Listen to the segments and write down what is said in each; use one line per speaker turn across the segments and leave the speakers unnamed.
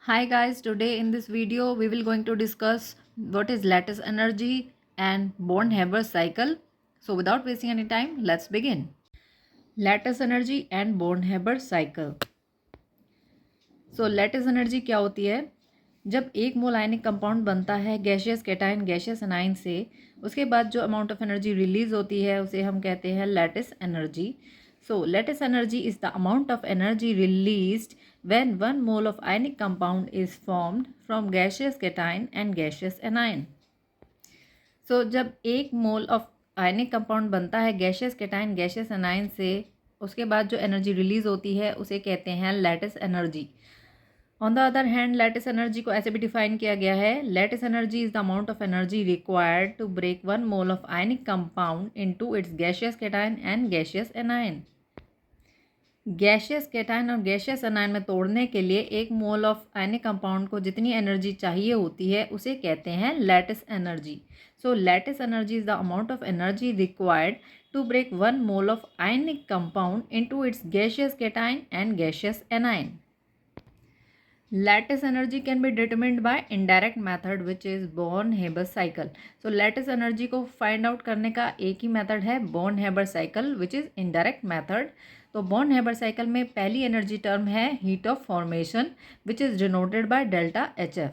Hi guys, today in this video we will going to discuss what is lattice energy and Born-Haber cycle. So without wasting any time, let's begin. Lattice energy and Born-Haber cycle. So lattice energy क्या होती है? जब एक मोल ionic compound बनता है gaseous cation gaseous A9 से, उसके बाद जो अमाउंट ऑफ एनर्जी रिलीज होती है उसे हम कहते हैं lattice energy. So lattice energy is the amount of energy released when one mole of ionic compound is formed from gaseous cation and gaseous anion. So जब एक मोल ऑफ आयनिक कंपाउंड बनता है गैशियस कैटायन गैशियस एनाइन से, उसके बाद जो energy release होती है उसे कहते हैं lattice energy. On the other hand lattice energy को ऐसे भी डिफाइन किया गया है. Lattice energy is the amount of energy required to break one mole of ionic compound into its gaseous cation and gaseous anion. Gaseous cation और gaseous anion में तोड़ने के लिए एक मोल ऑफ आयनिक कंपाउंड को जितनी एनर्जी चाहिए होती है उसे कहते हैं lattice energy. So lattice energy is the amount of energy required to break one mole of ionic compound into its gaseous cation and gaseous anion. Lattice energy can be determined by indirect method which is Born-Haber cycle. So lattice energy को find out करने का एक ही method है Born-Haber cycle which is indirect method. तो Born-Haber cycle में पहली energy term है heat of formation which is denoted by delta HF.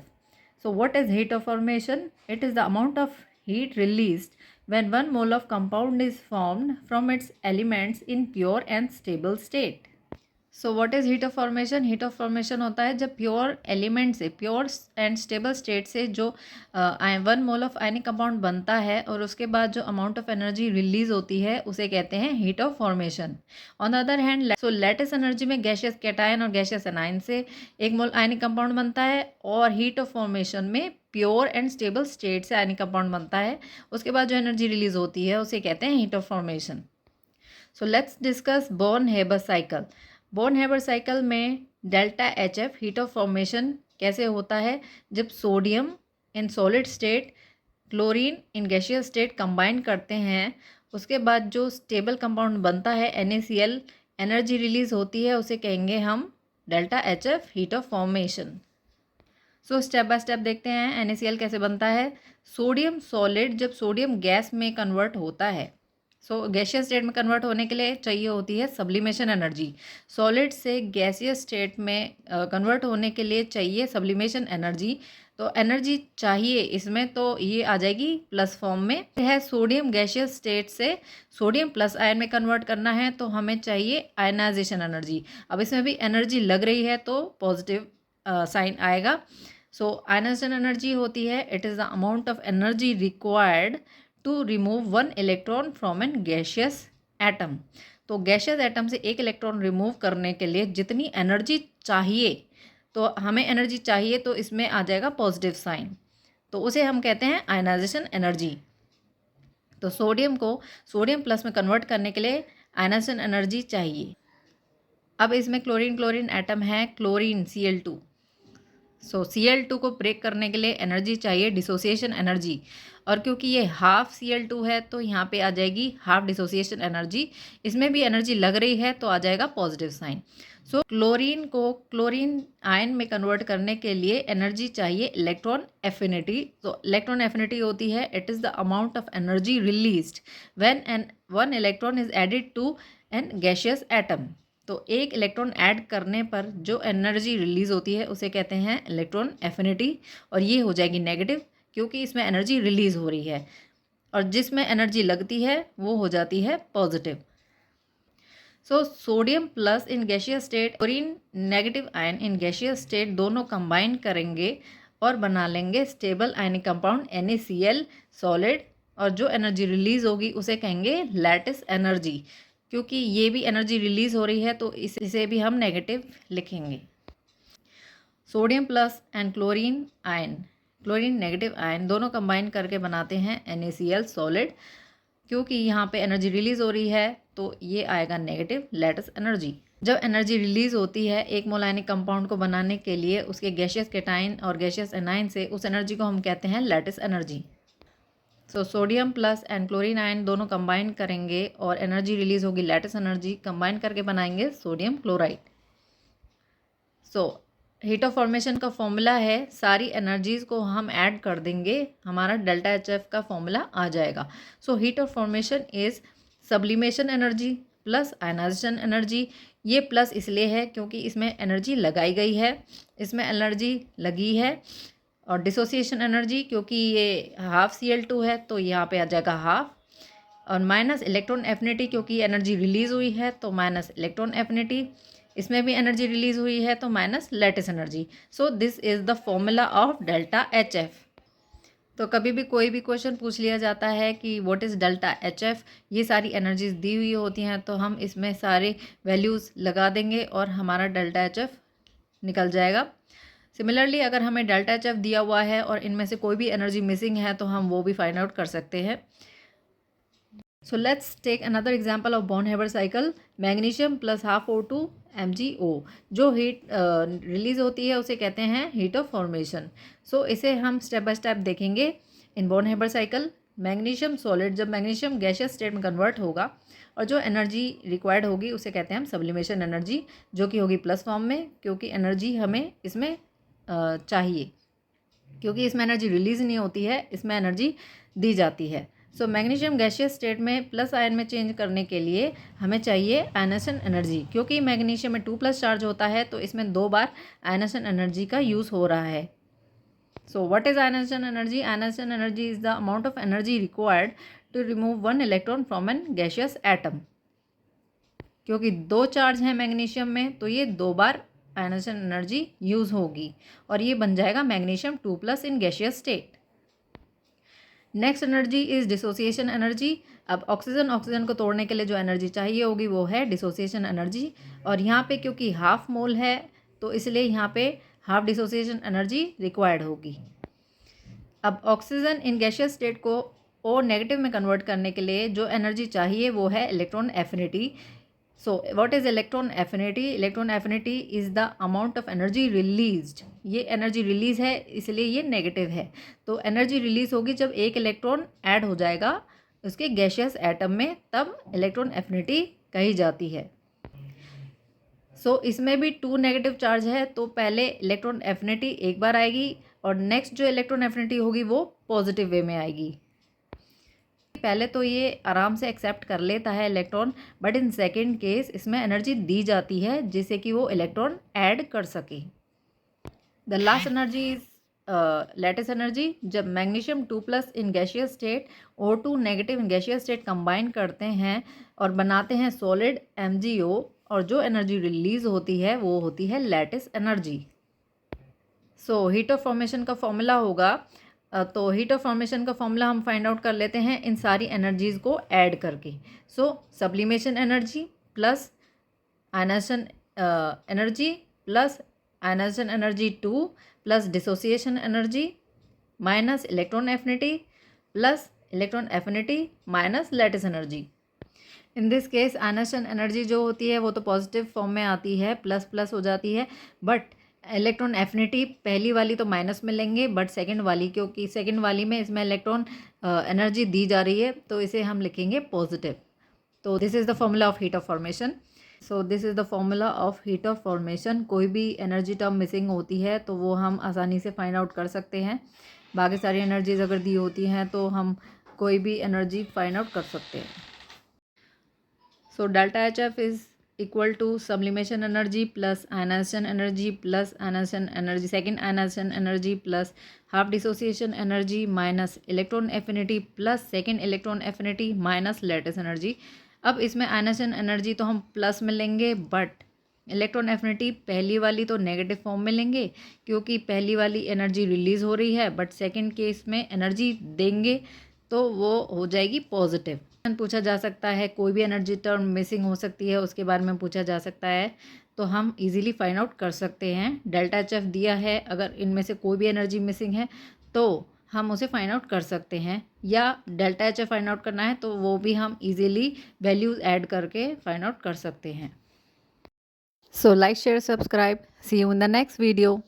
So what is heat of formation? It is the amount of heat released when one mole of compound is formed from its elements in pure and stable state. So what is heat of formation? Heat of formation होता है जब pure element से, pure and stable state से जो one mole of ionic compound बनता है और उसके बाद जो अमाउंट ऑफ एनर्जी रिलीज होती है उसे कहते हैं heat of formation. On the other hand so lattice energy में गैशियस कैटायन और गैशियस एनायन से एक मोल आयनिक कंपाउंड बनता है और हीट ऑफ फॉर्मेशन में प्योर एंड स्टेबल स्टेट से आयनिक कंपाउंड बनता है. उसके बाद जो एनर्जी रिलीज होती है उसे कहते हैं heat of formation. So let's discuss Born Haber cycle. Born Haber cycle में delta H F heat of formation कैसे होता है? जब sodium in solid state, chlorine in gaseous state combine करते हैं, उसके बाद जो स्टेबल कंपाउंड बनता है NaCl, एनर्जी रिलीज होती है उसे कहेंगे हम delta H F heat of formation. So step by step देखते हैं NaCl कैसे बनता है. सोडियम सॉलिड जब सोडियम गैस में कन्वर्ट होता है, सो गैसियस स्टेट में कन्वर्ट होने के लिए चाहिए होती है सब्लिमेशन एनर्जी. सॉलिड से गैसियस स्टेट में कन्वर्ट होने के लिए चाहिए सब्लिमेशन एनर्जी. तो एनर्जी चाहिए इसमें तो ये आ जाएगी प्लस फॉर्म में. है सोडियम गैसियस स्टेट से सोडियम प्लस आयन में कन्वर्ट करना है तो हमें चाहिए आयनाइजेशन एनर्जी. अब इसमें भी एनर्जी लग रही है तो पॉजिटिव साइन आएगा. सो आयनाइजेशन एनर्जी होती है it is the amount of energy required to remove one electron from an gaseous atom. तो गैशियस एटम से एक इलेक्ट्रॉन रिमूव करने के लिए जितनी एनर्जी चाहिए, तो हमें एनर्जी चाहिए तो इसमें आ जाएगा पॉजिटिव साइन, तो उसे हम कहते हैं आयनाइजेशन एनर्जी. तो सोडियम को सोडियम प्लस में कन्वर्ट करने के लिए आयनाइजेशन एनर्जी चाहिए. अब इसमें क्लोरीन क्लोरीन एटम है, क्लोरीन Cl2. सो Cl2 को ब्रेक करने के लिए एनर्जी चाहिए डिसोसिएशन एनर्जी, और क्योंकि ये हाफ Cl2 है तो यहाँ पे आ जाएगी हाफ डिसोसिएशन एनर्जी. इसमें भी एनर्जी लग रही है तो आ जाएगा पॉजिटिव साइन. सो क्लोरीन को क्लोरीन आयन में कन्वर्ट करने के लिए एनर्जी चाहिए इलेक्ट्रॉन एफिनिटी. तो इलेक्ट्रॉन एफिनिटी होती है it is the amount of energy released when an one electron is added to an gaseous atom. तो एक इलेक्ट्रॉन ऐड करने पर जो एनर्जी रिलीज होती है उसे कहते हैं इलेक्ट्रॉन एफिनिटी, और ये हो जाएगी नेगेटिव क्योंकि इसमें एनर्जी रिलीज हो रही है, और जिसमें एनर्जी लगती है वो हो जाती है पॉजिटिव. सो सोडियम प्लस इन gaseous state, chlorine negative ion इन गैशियस स्टेट दोनों कंबाइन करेंगे और बना लेंगे stable ionic compound NaCl solid, और जो एनर्जी रिलीज होगी उसे कहेंगे लैटिस एनर्जी. क्योंकि ये भी एनर्जी रिलीज हो रही है तो इसे भी हम नेगेटिव लिखेंगे. Sodium plus and chlorine ion, chlorine negative ion दोनों कंबाइन करके बनाते हैं NaCl सॉलिड. क्योंकि यहाँ पे एनर्जी रिलीज हो रही है तो ये आएगा नेगेटिव लैटिस एनर्जी. जब एनर्जी रिलीज होती है एक मोल आयनिक कंपाउंड को बनाने के लिए उसके गैशियस कैटायन और गैशियस एनायन से, उस एनर्जी को हम कहते हैं lattice energy. So sodium plus and chlorine ion दोनों कंबाइन करेंगे और एनर्जी रिलीज होगी लैटिस एनर्जी. कंबाइन करके बनाएंगे sodium chloride. So heat of formation का फॉर्मूला है, सारी एनर्जीज़ को हम ऐड कर देंगे, हमारा डेल्टा एच एफ का फॉर्मूला आ जाएगा। So heat of formation is sublimation energy plus ionisation energy. ये प्लस इसलिए है क्योंकि इसमें एनर्जी लगाई गई है, इसमें एनर्जी लगी है। और डिसोसिएशन एनर्जी, क्योंकि ये हाफ Cl2 है तो यहाँ पे आ जाएगा हाफ। और माइनस इलेक्ट्रॉन एफिनिटी, क्योंकि एनर्जी रिलीज़ हुई है तो माइनस इलेक्ट्रॉन एफिनिटी, इसमें भी एनर्जी रिलीज़ हुई है तो minus lattice energy. So this is the formula of delta H F. तो कभी भी कोई भी क्वेश्चन पूछ लिया जाता है कि what is delta H F, ये सारी एनर्जीज दी हुई होती हैं तो हम इसमें सारे वैल्यूज़ लगा देंगे और हमारा डेल्टा एच एफ निकल जाएगा। सिमिलरली अगर हमें डेल्टा एच एफ दिया हुआ है और इनमें से कोई भी एनर्जी मिसिंग है तो हम वो भी फाइंड आउट कर सकते हैं। So let's take another example of Born-Haber cycle. Magnesium plus half O2 MgO, जो हीट रिलीज होती है उसे कहते हैं हीट ऑफ फॉर्मेशन। सो इसे हम स्टेप बाय स्टेप देखेंगे इन Born-Haber साइकिल। मैग्नीशियम सॉलिड, जब मैग्नीशियम गैसियस स्टेट में कन्वर्ट होगा और जो एनर्जी रिक्वायर्ड होगी उसे कहते हैं हम सब्लिमेशन एनर्जी, जो कि होगी प्लस फॉर्म में, क्योंकि एनर्जी हमें इसमें चाहिए, क्योंकि इसमें एनर्जी रिलीज नहीं होती है, इसमें एनर्जी दी जाती है। सो मैग्नीशियम गैसियस स्टेट में प्लस आयन में चेंज करने के लिए हमें चाहिए आयनेशन एनर्जी, क्योंकि मैग्नीशियम में 2+ चार्ज होता है तो इसमें 2 बार आयनेशन एनर्जी का यूज़ हो रहा है। So what is ionisation energy? Ionisation energy is the amount of energy required to remove 1 electron from an gaseous atom. क्योंकि 2 चार्ज हैं मैग्नीशियम में तो ये 2 बार आयनेशन एनर्जी यूज़ होगी और ये बन जाएगा magnesium 2+ in gaseous state. Next energy is dissociation energy. अब ऑक्सीजन को तोड़ने के लिए जो एनर्जी चाहिए होगी वो है डिसोसिएशन एनर्जी, और यहाँ पे क्योंकि हाफ मोल है तो इसलिए यहाँ पे हाफ डिसोसिएशन एनर्जी रिक्वायर्ड होगी। अब ऑक्सीजन इन गैसियस स्टेट को O नेगेटिव में कन्वर्ट करने के लिए जो एनर्जी चाहिए वो है electron affinity. So what is electron affinity? Electron affinity is the amount of energy released. ये एनर्जी रिलीज है इसलिए ये नेगेटिव है। तो एनर्जी रिलीज होगी जब एक इलेक्ट्रॉन ऐड हो जाएगा उसके गैसियस एटम में, तब इलेक्ट्रॉन एफिनिटी कही जाती है। सो इसमें भी 2 नेगेटिव चार्ज है तो पहले इलेक्ट्रॉन एफिनिटी एक बार आएगी और नेक्स्ट जो इलेक्ट्रॉन एफिनिटी होगी वो पॉजिटिव वे में आएगी। पहले तो ये आराम से एक्सेप्ट कर लेता है electron, but in second case इसमें एनर्जी दी जाती है जिससे कि वो इलेक्ट्रॉन ऐड कर सके। The last energy is lattice energy. जब magnesium 2+ in gaseous state O2 negative in gaseous state combine करते हैं और बनाते हैं सॉलिड MgO, और जो एनर्जी रिलीज होती है वो होती है lattice energy. So heat of formation का फॉर्मूला होगा, तो हीट ऑफ फॉर्मेशन का फॉर्मूला हम फाइंड आउट कर लेते हैं इन सारी एनर्जीज़ को ऐड करके। So sublimation energy plus ionisation energy plus ionisation energy 2 plus dissociation energy minus electron affinity plus electron affinity minus lattice energy. In this case ionisation energy जो होती है वो तो पॉजिटिव फॉर्म में आती है, प्लस प्लस हो जाती है, बट इलेक्ट्रॉन एफिनिटी पहली वाली तो माइनस में लेंगे, बट सेकंड वाली, क्योंकि सेकंड वाली में इसमें इलेक्ट्रॉन एनर्जी दी जा रही है तो इसे हम लिखेंगे पॉजिटिव। तो this is the formula of heat of formation. So this is the formula of heat of formation. कोई भी एनर्जी टर्म मिसिंग होती है तो वो हम आसानी से फाइंड आउट कर सकते हैं। बाकी सारी एनर्जीज अगर दी होती हैं तो हम कोई भी एनर्जी फाइंड आउट कर सकते हैं। So delta H F is equal to sublimation energy plus ionization energy plus ionization energy, second ionization energy plus half dissociation energy minus electron affinity plus second electron affinity minus lattice energy। अब इसमें ionization energy तो हम plus में लेंगे, but electron affinity पहली वाली तो negative form में लेंगे क्योंकि पहली वाली एनर्जी रिलीज़ हो रही है, बट सेकेंड केस में एनर्जी देंगे तो वो हो जाएगी पॉजिटिव। पूछा जा सकता है, कोई भी एनर्जी टर्म मिसिंग हो सकती है उसके बारे में पूछा जा सकता है, तो हम इजीली फाइंड आउट कर सकते हैं। डेल्टा एच एफ दिया है, अगर इनमें से कोई भी एनर्जी मिसिंग है तो हम उसे फाइंड आउट कर सकते हैं, या delta H F find out करना है तो वो भी हम इजीली वैल्यूज ऐड करके फाइंड आउट कर सकते हैं। So like share subscribe, see you in the next video.